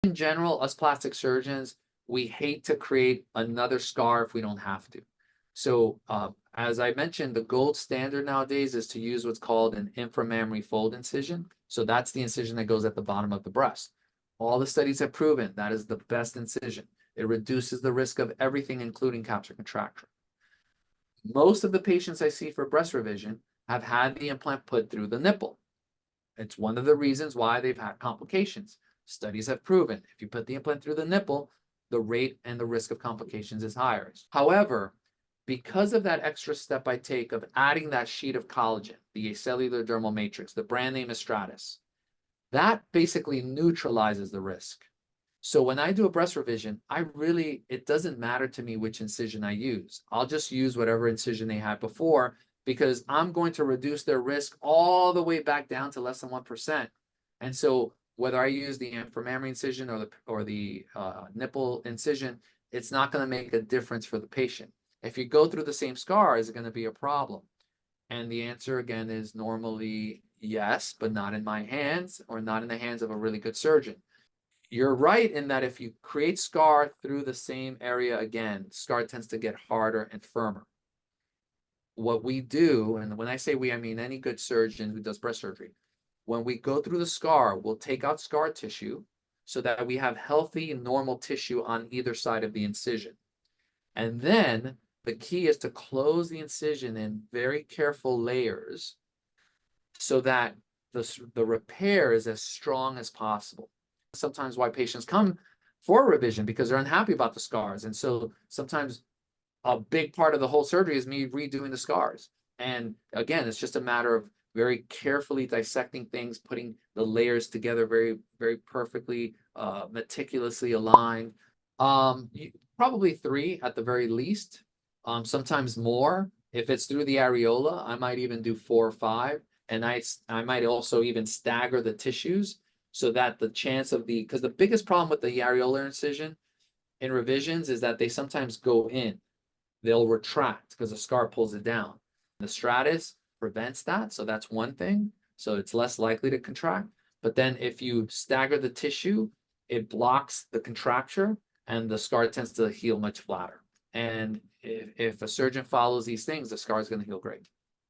In general, us plastic surgeons, we hate to create another scar if we don't have to. So, as I mentioned, the gold standard nowadays is to use what's called an inframammary fold incision. So that's the incision that goes at the bottom of the breast. All the studies have proven that is the best incision. It reduces the risk of everything, including capsular contracture. Most of the patients I see for breast revision have had the implant put through the nipple. It's one of the reasons why they've had complications. Studies have proven if you put the implant through the nipple, the rate and the risk of complications is higher. However, because of that extra step I take of adding that sheet of collagen, the acellular dermal matrix, the brand name is Stratus, that basically neutralizes the risk. So when I do a breast revision, it doesn't matter to me which incision I use. I'll just use whatever incision they had before because I'm going to reduce their risk all the way back down to less than 1%. And so whether I use the inframammary incision or the nipple incision, it's not going to make a difference for the patient. If you go through the same scar, is it going to be a problem? And the answer again is normally yes, but not in my hands or not in the hands of a really good surgeon. You're right in that if you create scar through the same area again, scar tends to get harder and firmer. What we do, and when I say we, I mean any good surgeon who does breast surgery, when we go through the scar, we'll take out scar tissue so that we have healthy, normal tissue on either side of the incision. And then the key is to close the incision in very careful layers so that the repair is as strong as possible. Sometimes why patients come for a revision because they're unhappy about the scars. And so sometimes a big part of the whole surgery is me redoing the scars. And again, it's just a matter of very carefully dissecting things, putting the layers together very, very perfectly, meticulously aligned. Probably 3 at the very least, sometimes more. If it's through the areola, I might even do 4 or 5. And I might also even stagger the tissues so that the chance of because the biggest problem with the areolar incision in revisions is that they sometimes go in. They'll retract because the scar pulls it down. The Stratus prevents that, so that's one thing. So it's less likely to contract. But then if you stagger the tissue, it blocks the contracture and the scar tends to heal much flatter. And if a surgeon follows these things, the scar is going to heal great.